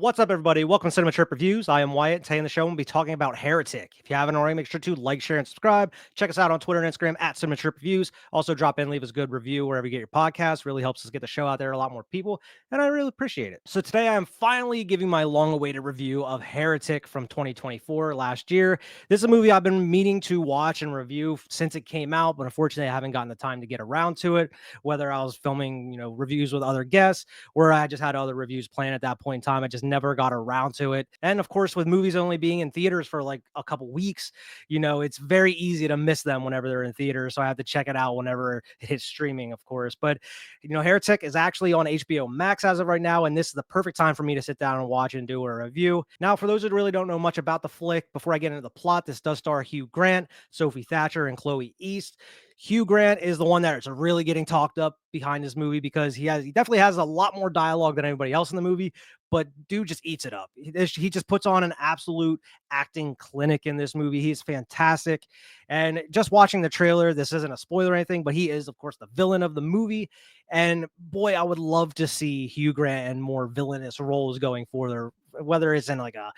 What's up, everybody? Welcome to Cinema Trip Reviews. I am Wyatt. Today on the show, we'll be talking about Heretic. If you haven't already, make sure to like, share, and subscribe. Check us out on Twitter and Instagram at Cinema Trip Reviews. Also, drop in, leave us a good review wherever you get your podcast. Really helps us get the show out there to a lot more people, and I really appreciate it. So today, I am finally giving my long-awaited review of Heretic from 2024, last year. This is a movie I've been meaning to watch and review since it came out, but unfortunately, I haven't gotten the time to get around to it. Whether I was filming, reviews with other guests, or I just had other reviews planned at that point in time. I just never got around to it. And of course, with movies only being in theaters for like a couple weeks, it's very easy to miss them whenever they're in theaters. So I have to check it out whenever it hits streaming, of course. But, Heretic is actually on HBO Max as of right now. And this is the perfect time for me to sit down and watch and do a review. Now, for those who really don't know much about the flick, before I get into the plot, this does star Hugh Grant, Sophie Thatcher, and Chloe East. Hugh Grant is the one that's really getting talked up behind this movie because he definitely has a lot more dialogue than anybody else in the movie, but dude just eats it up. He just puts on an absolute acting clinic in this movie. He's fantastic. And just watching the trailer, this isn't a spoiler or anything, but he is, of course, the villain of the movie. And boy, I would love to see Hugh Grant in more villainous roles going forward, whether it's in like a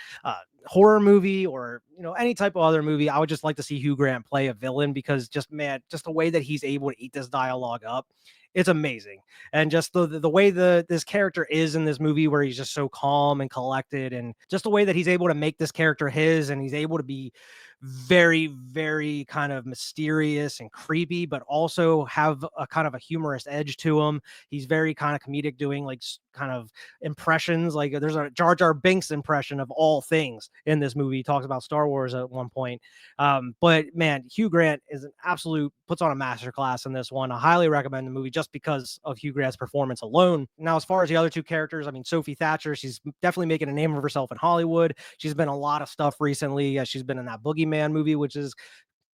horror movie or any type of other movie. I would just like to see Hugh Grant play a villain because just the way that he's able to eat this dialogue up, it's amazing. And just the way this character is in this movie, where he's just so calm and collected, and just the way that he's able to make this character his, and he's able to be very, very kind of mysterious and creepy, but also have a kind of a humorous edge to him. He's very kind of comedic, doing like kind of impressions. Like there's a Jar Jar Binks impression of all things in this movie. He talks about Star Wars at one point. But man, Hugh Grant is an absolute, puts on a masterclass in this one. I highly recommend the movie just because of Hugh Grant's performance alone. Now, as far as the other two characters, I mean, Sophie Thatcher, she's definitely making a name of herself in Hollywood. She's been in a lot of stuff recently. She's been in that Boogeyman movie, which is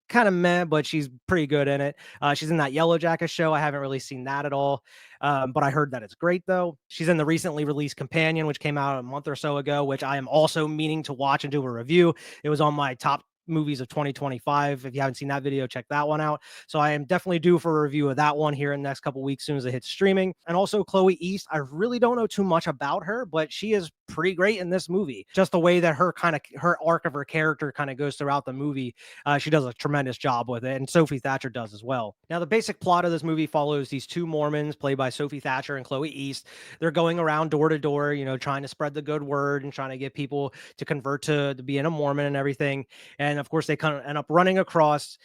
kind of meh, but she's pretty good in it. She's in that Yellow Jacket show. I haven't really seen that at all, but I heard that it's great, though. She's in the recently released Companion, which came out a month or so ago, which I am also meaning to watch and do a review. It was on my top movies of 2025. If you haven't seen that video, check that one out. So I am definitely due for a review of that one here in the next couple weeks, as soon as it hits streaming. And also Chloe East, I really don't know too much about her, but she is pretty great in this movie. Just the way that her arc of her character kind of goes throughout the movie, she does a tremendous job with it, and Sophie Thatcher does as well. Now, the basic plot of this movie follows these two Mormons played by Sophie Thatcher and Chloe East. They're going around door to door, trying to spread the good word and trying to get people to convert to being a Mormon and everything. And of course, they kind of end up running across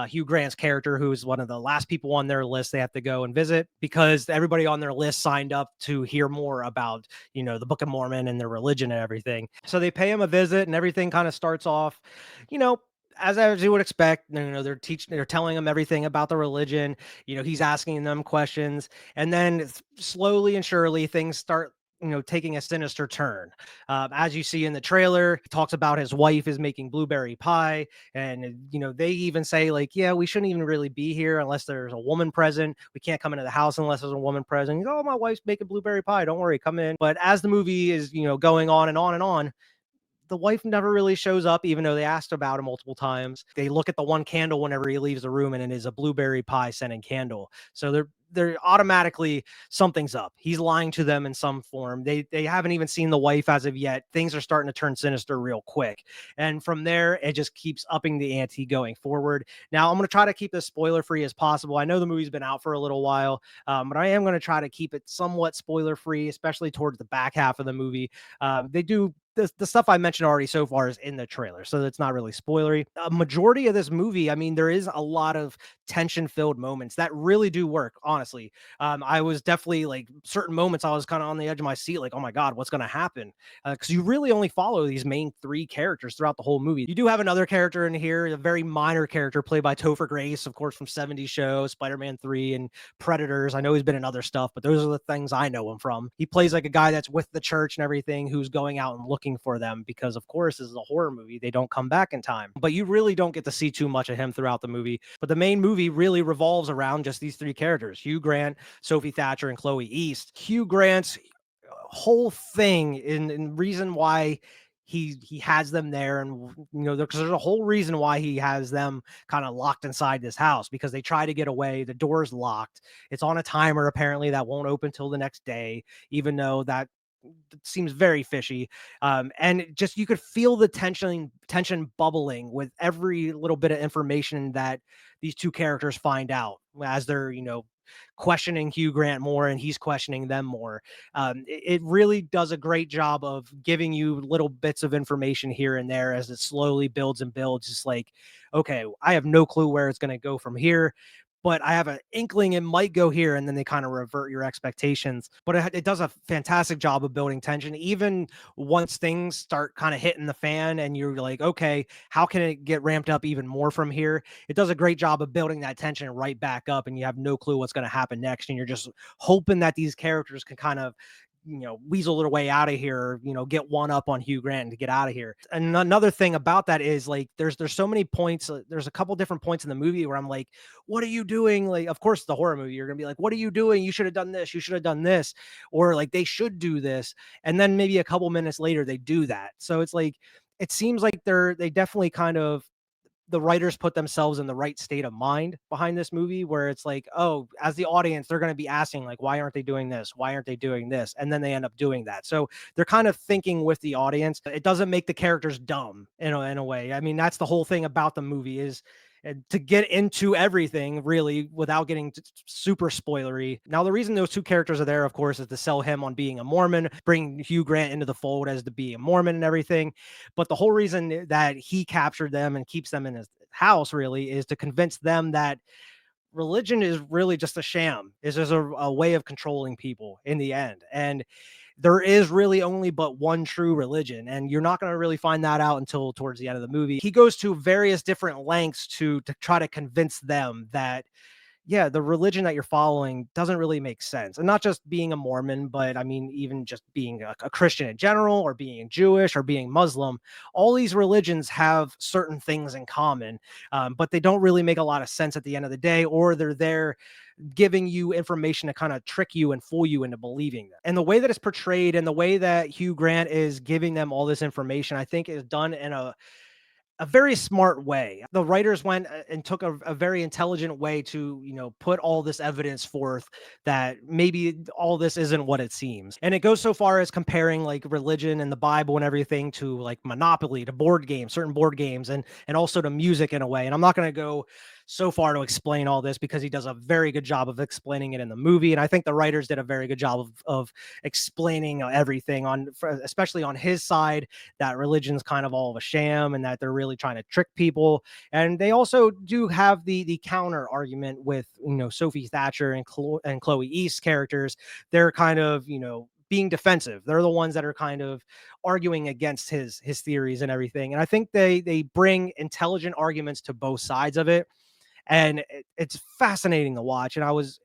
Hugh Grant's character, who is one of the last people on their list they have to go and visit, because everybody on their list signed up to hear more about, the Book of Mormon and their religion and everything. So they pay him a visit, and everything kind of starts off, you know, as you would expect. They're telling him everything about the religion. He's asking them questions, and then slowly and surely things start taking a sinister turn. As you see in the trailer, he talks about his wife is making blueberry pie, and they even say like, yeah, we shouldn't even really be here unless there's a woman present. We can't come into the house unless there's a woman present. He's, oh, my wife's making blueberry pie, don't worry, come in. But as the movie is going on and on and on, the wife never really shows up, even though they asked about it multiple times. They look at the one candle whenever he leaves the room, and it is a blueberry pie scented candle. So they're automatically, something's up. He's lying to them in some form. They haven't even seen the wife as of yet. Things are starting to turn sinister real quick. And from there, it just keeps upping the ante going forward. Now, I'm going to try to keep this spoiler free as possible. I know the movie's been out for a little while, but I am going to try to keep it somewhat spoiler free, especially towards the back half of the movie. They do the stuff I mentioned already so far is in the trailer, so it's not really spoilery. A majority of this movie, I mean, there is a lot of tension-filled moments that really do work, honestly. I was definitely, like, certain moments I was kind of on the edge of my seat, like, oh my God, what's going to happen? Because you really only follow these main three characters throughout the whole movie. You do have another character in here, a very minor character played by Topher Grace, of course, from 70s show, Spider-Man 3, and Predators. I know he's been in other stuff, but those are the things I know him from. He plays like a guy that's with the church and everything, who's going out and looking for them, because of course this is a horror movie, they don't come back in time. But you really don't get to see too much of him throughout the movie. But the main movie really revolves around just these three characters: Hugh Grant, Sophie Thatcher, and Chloe East. Hugh Grant's whole thing and reason why he has them there, and because there's a whole reason why he has them kind of locked inside this house, because they try to get away, the door's locked, it's on a timer apparently that won't open till the next day, even though that seems very fishy. And just you could feel the tension bubbling with every little bit of information that these two characters find out as they're, questioning Hugh Grant more and he's questioning them more. It really does a great job of giving you little bits of information here and there as it slowly builds and builds. Just like, okay, I have no clue where it's going to go from here, but I have an inkling it might go here, and then they kind of revert your expectations. But it does a fantastic job of building tension, even once things start kind of hitting the fan, and you're like, okay, how can it get ramped up even more from here? It does a great job of building that tension right back up, and you have no clue what's going to happen next, and you're just hoping that these characters can kind of weasel their way out of here, get one up on Hugh Grant to get out of here. And another thing about that is like there's so many points, there's a couple different points in the movie where I'm like, what are you doing? Like, of course, the horror movie, you're gonna be like, what are you doing? You should have done this, you should have done this, or like they should do this. And then maybe a couple minutes later they do that. So it's like it seems like they definitely kind of the writers put themselves in the right state of mind behind this movie where it's like, oh, as the audience, they're going to be asking like, why aren't they doing this? Why aren't they doing this? And then they end up doing that. So they're kind of thinking with the audience. It doesn't make the characters dumb in a way. I mean, that's the whole thing about the movie is to get into everything really without getting super spoilery. Now, the reason those two characters are there, of course, is to sell him on being a Mormon, bring Hugh Grant into the fold as to be a Mormon and everything. But the whole reason that he captured them and keeps them in his house really is to convince them that religion is really just a sham. It's just a way of controlling people in the end. And there is really only but one true religion, and you're not going to really find that out until towards the end of the movie. He goes to various different lengths to try to convince them that yeah, the religion that you're following doesn't really make sense. And not just being a Mormon, but I mean, even just being a Christian in general, or being Jewish, or being Muslim. All these religions have certain things in common, but they don't really make a lot of sense at the end of the day, or they're there giving you information to kind of trick you and fool you into believing them. And the way that it's portrayed and the way that Hugh Grant is giving them all this information, I think is done in a very smart way. The writers went and took a very intelligent way to, put all this evidence forth that maybe all this isn't what it seems. And it goes so far as comparing like religion and the Bible and everything to like Monopoly, to board games, certain board games, and also to music in a way. And I'm not going to go so far to explain all this because he does a very good job of explaining it in the movie. And I think the writers did a very good job of explaining everything especially on his side, that religion's kind of all of a sham and that they're really trying to trick people. And they also do have the counter argument with, Sophie Thatcher and Chloe East's characters. They're kind of, being defensive. They're the ones that are kind of arguing against his theories and everything. And I think they bring intelligent arguments to both sides of it. And it's fascinating to watch. And I was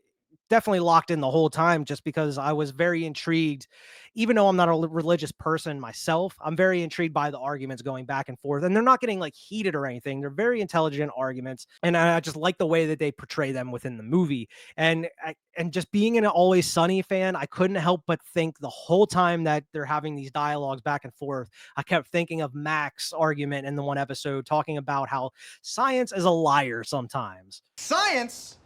definitely locked in the whole time just because I was very intrigued. Even though I'm not a religious person myself, I'm very intrigued by the arguments going back and forth. And they're not getting like heated or anything. They're very intelligent arguments. And I just like the way that they portray them within the movie. And just being an Always Sunny fan, I couldn't help but think the whole time that they're having these dialogues back and forth, I kept thinking of Mac's argument in the one episode talking about how science is a liar sometimes. Science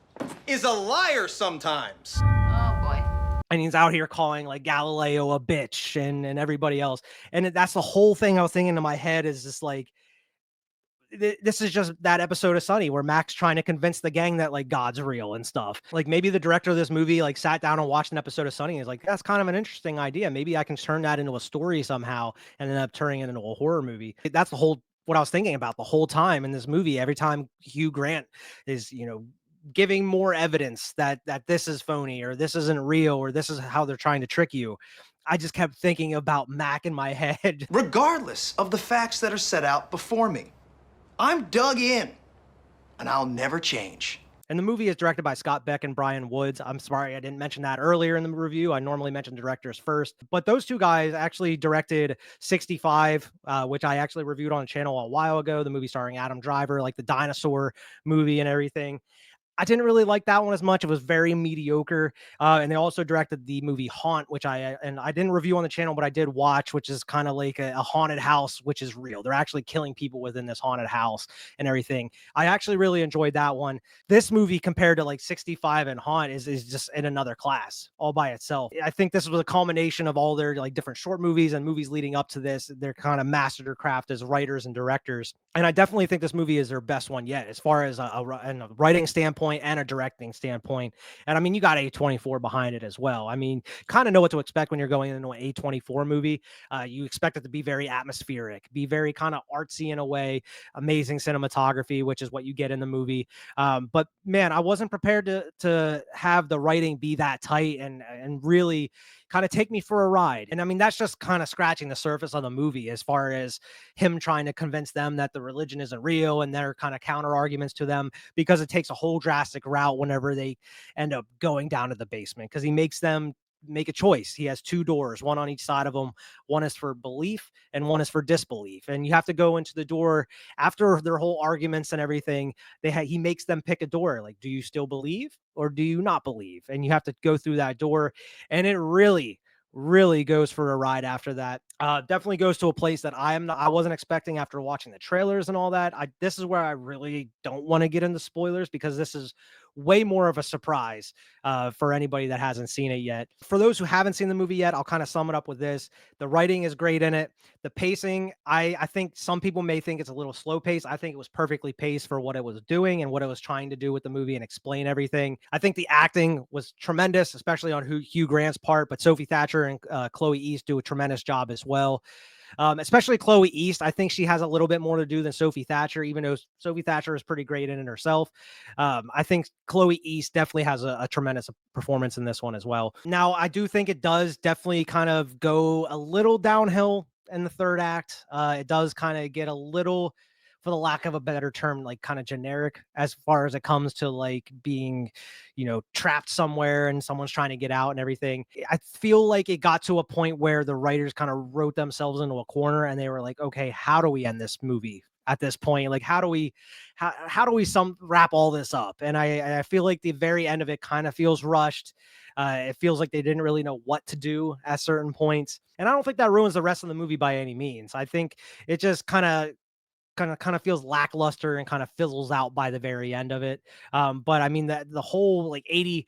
is a liar sometimes. Oh boy. And he's out here calling like Galileo a bitch and everybody else. And that's the whole thing I was thinking in my head is just like, this is just that episode of Sunny where Mac's trying to convince the gang that like God's real and stuff. Like maybe the director of this movie like sat down and watched an episode of Sunny and is like, that's kind of an interesting idea. Maybe I can turn that into a story somehow and end up turning it into a horror movie. That's the whole what I was thinking about the whole time in this movie. Every time Hugh Grant is, giving more evidence that this is phony or this isn't real or this is how they're trying to trick you, I just kept thinking about Mac in my head. Regardless of the facts that are set out before me, I'm dug in, and I'll never change. And the movie is directed by Scott Beck and Brian Woods. I'm sorry I didn't mention that earlier in the review. I normally mention directors first, but those two guys actually directed 65, which I actually reviewed on a channel a while ago. The movie starring Adam Driver, like the dinosaur movie and everything. I didn't really like that one as much. It was very mediocre. And they also directed the movie Haunt, which I didn't review on the channel, but I did watch, which is kind of like a haunted house, which is real. They're actually killing people within this haunted house and everything. I actually really enjoyed that one. This movie compared to like 65 and Haunt is just in another class all by itself. I think this was a culmination of all their like different short movies and movies leading up to this. They're kind of mastered their craft as writers and directors. And I definitely think this movie is their best one yet, as far as a writing standpoint and a directing standpoint. And I mean, you got A24 behind it as well. I mean, kind of know what to expect when you're going into an A24 movie. You expect it to be very atmospheric, be very kind of artsy in a way, amazing cinematography, which is what you get in the movie. But man, I wasn't prepared to have the writing be that tight and really kind of take me for a ride. And I mean, that's just kind of scratching the surface of the movie as far as him trying to convince them that the religion isn't real and their kind of counter arguments to them, because it takes a whole drastic route whenever they end up going down to the basement, because he makes them make a choice. He has two doors, one on each side of them. One is for belief and one is for disbelief. And you have to go into the door after their whole arguments and everything. He makes them pick a door. Like, do you still believe or do you not believe? And you have to go through that door. And it really goes for a ride after that. Definitely goes to a place that I wasn't expecting after watching the trailers and all that. This is where I really don't want to get into spoilers, because this is way more of a surprise for anybody that hasn't seen it yet. For those who haven't seen the movie yet, I'll kind of sum it up with this. The writing is great in it. The pacing, I think some people may think it's a little slow paced. I think it was perfectly paced for what it was doing and what it was trying to do with the movie and explain everything. I think the acting was tremendous, especially on Hugh Grant's part, but Sophie Thatcher and Chloe East do a tremendous job as well. Especially Chloe East. I think she has a little bit more to do than Sophie Thatcher, even though Sophie Thatcher is pretty great in it herself. I think Chloe East definitely has a tremendous performance in this one as well. Now, I do think it does definitely kind of go a little downhill in the third act. It does kind of get a little, for the lack of a better term, like kind of generic as far as it comes to like being, trapped somewhere and someone's trying to get out and everything. I feel like it got to a point where the writers kind of wrote themselves into a corner and they were like, okay, how do we end this movie at this point? Like, how do we wrap all this up? And I feel like the very end of it kind of feels rushed. It feels like they didn't really know what to do at certain points. And I don't think that ruins the rest of the movie by any means. I think it just kind of feels lackluster and kind of fizzles out by the very end of it. But I mean, that the whole like 80%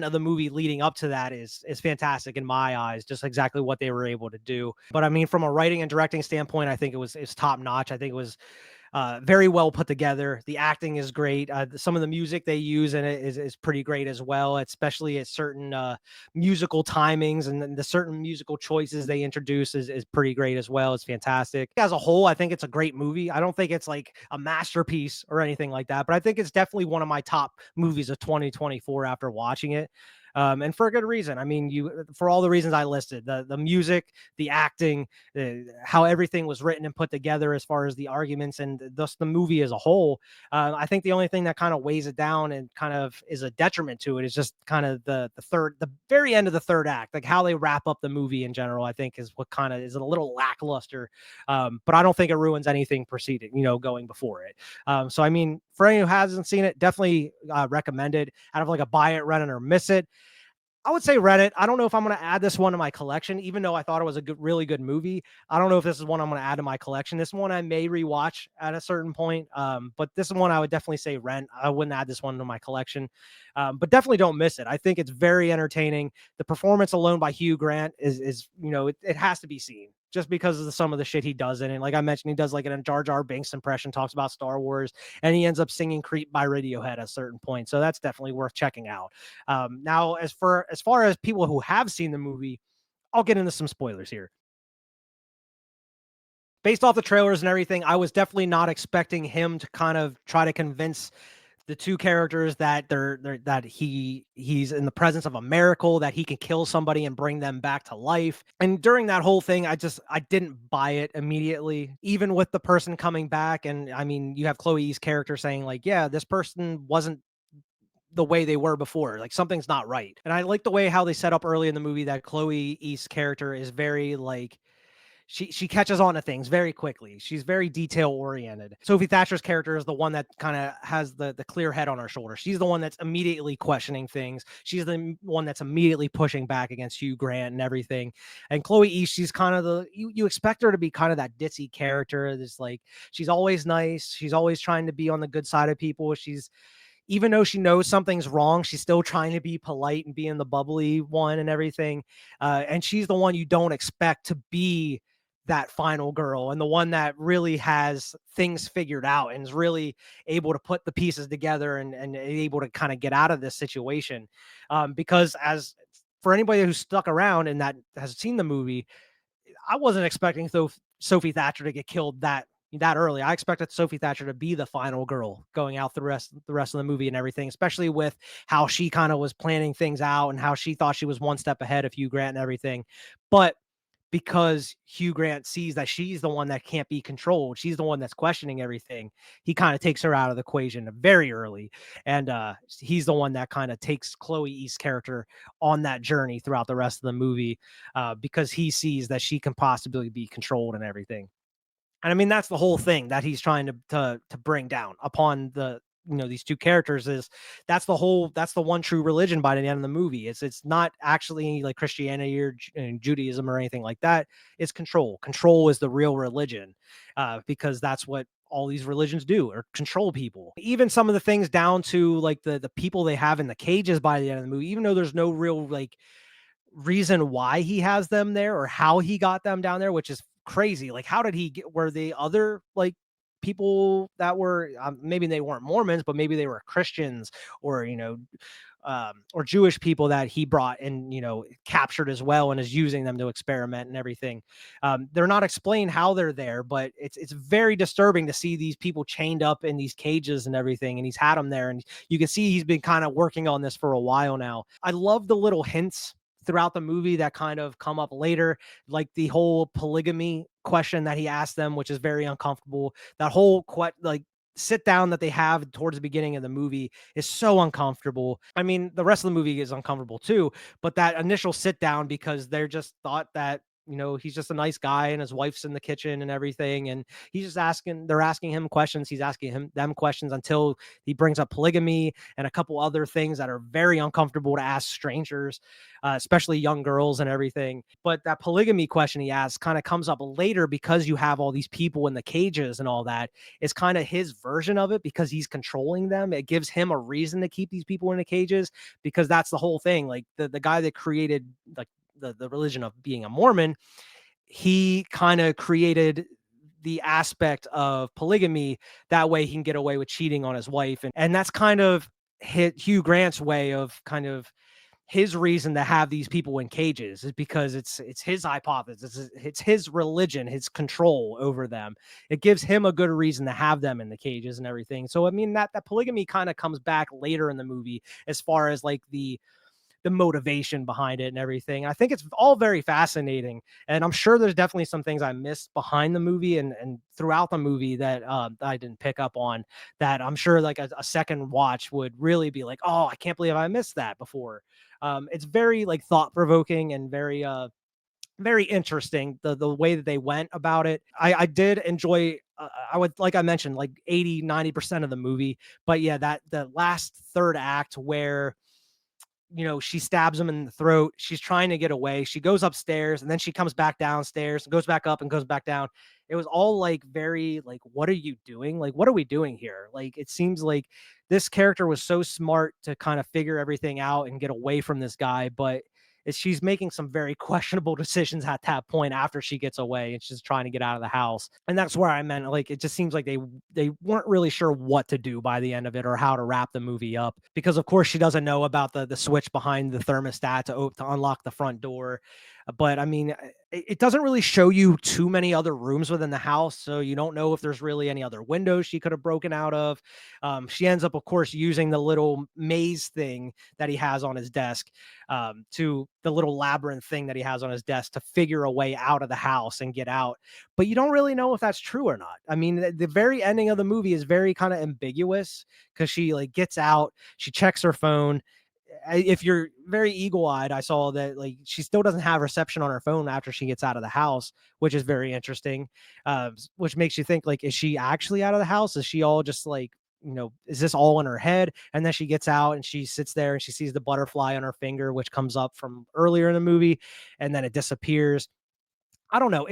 of the movie leading up to that is fantastic in my eyes, just exactly what they were able to do. But I mean, from a writing and directing standpoint, I think it's top notch. I think it was very well put together. The acting is great. Some of the music they use in it is pretty great as well, especially at certain musical timings, and then the certain musical choices they introduce is pretty great as well. It's fantastic. As a whole, I think it's a great movie. I don't think it's like a masterpiece or anything like that, but I think it's definitely one of my top movies of 2024 after watching it. And for a good reason. I mean, for all the reasons I listed, the music, the acting, how everything was written and put together as far as the arguments and thus the movie as a whole. I think the only thing that kind of weighs it down and kind of is a detriment to it is just kind of the very end of the third act, like how they wrap up the movie in general. I think is what kind of is a little lackluster, but I don't think it ruins anything preceding, going before it. So I mean, for anyone who hasn't seen it, definitely recommend it. Out of like a buy it, rent it, or miss it, I would say Reddit. I don't know if I'm going to add this one to my collection, even though I thought it was a really good movie. I don't know if this is one I'm going to add to my collection. This one I may rewatch at a certain point. But this one I would definitely say rent. I wouldn't add this one to my collection. But definitely don't miss it. I think it's very entertaining. The performance alone by Hugh Grant is it has to be seen, just because of some of the shit he does in it. Like I mentioned, he does like a Jar Jar Binks impression, talks about Star Wars, and he ends up singing "Creep" by Radiohead at a certain point. So that's definitely worth checking out. Now, as far as people who have seen the movie, I'll get into some spoilers here. Based off the trailers and everything, I was definitely not expecting him to kind of try to convince the two characters that that he's in the presence of a miracle, that he can kill somebody and bring them back to life. And during that whole thing, I didn't buy it immediately, even with the person coming back. And I mean, you have Chloe's character saying like, yeah, this person wasn't the way they were before. Like something's not right. And I like the way how they set up early in the movie that Chloe East's character is very like she catches on to things very quickly. She's very detail oriented. Sophie Thatcher's character is the one that kind of has the clear head on her shoulder. She's the one that's immediately questioning things. She's the one that's immediately pushing back against Hugh Grant and everything. And Chloe East, she's kind of you expect her to be kind of that ditzy character. This like she's always nice. She's always trying to be on the good side of people. She's even though she knows something's wrong, she's still trying to be polite and being the bubbly one and everything. And she's the one you don't expect to be that final girl and the one that really has things figured out and is really able to put the pieces together and able to kind of get out of this situation. Because as for anybody who's stuck around and that has seen the movie, I wasn't expecting Sophie Thatcher to get killed that early. I expected Sophie Thatcher to be the final girl going out the rest of the movie and everything, especially with how she kind of was planning things out and how she thought she was one step ahead of Hugh Grant and everything. But because Hugh Grant sees that she's the one that can't be controlled, she's the one that's questioning everything, he kind of takes her out of the equation very early. And he's the one that kind of takes Chloe East's character on that journey throughout the rest of the movie, because he sees that she can possibly be controlled and everything. And I mean, that's the whole thing that he's trying to bring down upon these two characters is that's the one true religion by the end of the movie. It's not actually like Christianity or Judaism or anything like that. It's control. Control is the real religion, because that's what all these religions do, or control people. Even some of the things down to like the people they have in the cages by the end of the movie, even though there's no real like reason why he has them there or how he got them down there, which is crazy. Like, how did he get, were they other like people that were, maybe they weren't Mormons, but maybe they were Christians or, or Jewish people that he brought and, captured as well and is using them to experiment and everything. They're not explained how they're there, but it's very disturbing to see these people chained up in these cages and everything. And he's had them there. And you can see he's been kind of working on this for a while now. I love the little hints throughout the movie that kind of come up later, like the whole polygamy question that he asked them, which is very uncomfortable. That whole sit down that they have towards the beginning of the movie is so uncomfortable. I mean, the rest of the movie is uncomfortable too, but that initial sit down, because they're just thought that, he's just a nice guy and his wife's in the kitchen and everything. And they're asking him questions. He's asking them questions until he brings up polygamy and a couple other things that are very uncomfortable to ask strangers, especially young girls and everything. But that polygamy question he asks kind of comes up later because you have all these people in the cages and all that. It's kind of his version of it because he's controlling them. It gives him a reason to keep these people in the cages, because that's the whole thing. Like the guy that created like the religion of being a Mormon, he kind of created the aspect of polygamy. That way he can get away with cheating on his wife. And that's kind of Hugh Grant's way of kind of his reason to have these people in cages, is because it's his hypothesis. It's his religion, his control over them. It gives him a good reason to have them in the cages and everything. So, I mean, that polygamy kind of comes back later in the movie as far as like the motivation behind it and everything. I think it's all very fascinating. And I'm sure there's definitely some things I missed behind the movie and throughout the movie that I didn't pick up on, that I'm sure like a second watch would really be like, oh, I can't believe I missed that before. It's very like thought provoking and very interesting, the way that they went about it. I did enjoy, I would, like I mentioned, like 80-90% of the movie. But yeah, that the last third act where she stabs him in the throat. She's trying to get away. She goes upstairs and then she comes back downstairs and goes back up and goes back down. It was all like very like, what are you doing? Like, what are we doing here? Like, it seems like this character was so smart to kind of figure everything out and get away from this guy, but she's making some very questionable decisions at that point after she gets away and she's trying to get out of the house. And that's where I meant, like, it just seems like they weren't really sure what to do by the end of it or how to wrap the movie up, because of course she doesn't know about the switch behind the thermostat to unlock the front door. But I mean, it doesn't really show you too many other rooms within the house, so you don't know if there's really any other windows she could have broken out of. She ends up, of course, using the little maze thing that he has on his desk, to the little labyrinth thing that he has on his desk to figure a way out of the house and get out. But you don't really know if that's true or not. I mean, the very ending of the movie is very kind of ambiguous, because she like gets out, she checks her phone, if you're very eagle-eyed, I saw that like she still doesn't have reception on her phone after she gets out of the house, which is very interesting. Which makes you think like, is she actually out of the house? Is she all just like, is this all in her head? And then she gets out and she sits there and she sees the butterfly on her finger, which comes up from earlier in the movie, and then it disappears. I don't know.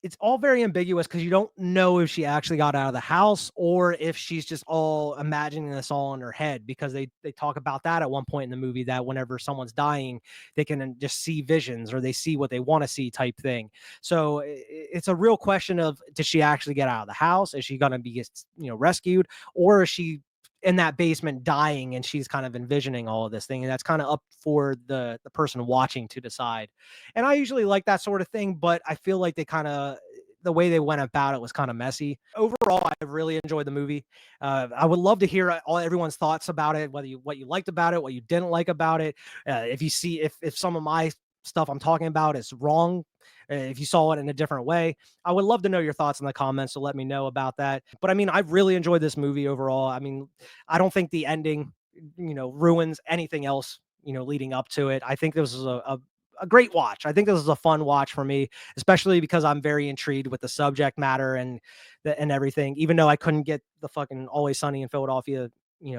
It's all very ambiguous because you don't know if she actually got out of the house or if she's just all imagining this all in her head, because they talk about that at one point in the movie, that whenever someone's dying, they can just see visions or they see what they want to see type thing. So it's a real question of, does she actually get out of the house? Is she going to be, rescued, or is she in that basement dying and she's kind of envisioning all of this thing? And that's kind of up for the person watching to decide. And I usually like that sort of thing, but I feel like the way they went about it was kind of messy. Overall, I really enjoyed the movie. I would love to hear everyone's thoughts about it, what you liked about it, what you didn't like about it. If you see if some of my stuff I'm talking about is wrong, if you saw it in a different way, I would love to know your thoughts in the comments. So let me know about that. But I mean, I've really enjoyed this movie overall. I mean, I don't think the ending, ruins anything else, leading up to it. I think this was a great watch. I think this is a fun watch for me, especially because I'm very intrigued with the subject matter and everything. Even though I couldn't get the fucking Always Sunny in Philadelphia,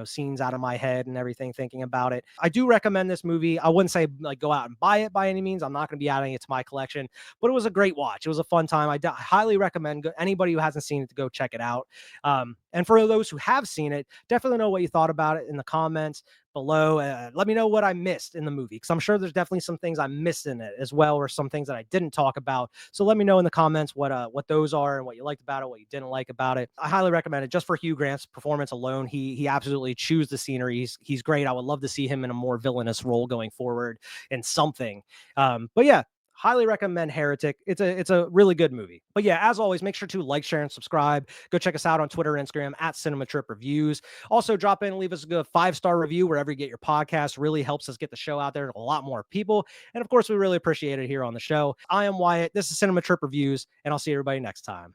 scenes out of my head and everything thinking about it. I do recommend this movie. I wouldn't say like go out and buy it by any means. I'm not going to be adding it to my collection, but it was a great watch. It was a fun time. I highly recommend anybody who hasn't seen it to go check it out. And for those who have seen it, definitely know what you thought about it in the comments below. Let me know what I missed in the movie, because I'm sure there's definitely some things I missed in it as well, or some things that I didn't talk about. So let me know in the comments what those are and what you liked about it, what you didn't like about it. I highly recommend it just for Hugh Grant's performance alone. He absolutely chews the scenery. He's great. I would love to see him in a more villainous role going forward in something. But yeah, highly recommend Heretic. It's a really good movie. But yeah, as always, make sure to like, share, and subscribe. Go check us out on Twitter and Instagram at Cinema Trip Reviews. Also, drop in and leave us a good 5-star review wherever you get your podcast. Really helps us get the show out there to a lot more people. And of course, we really appreciate it here on the show. I am Wyatt. This is Cinema Trip Reviews, and I'll see everybody next time.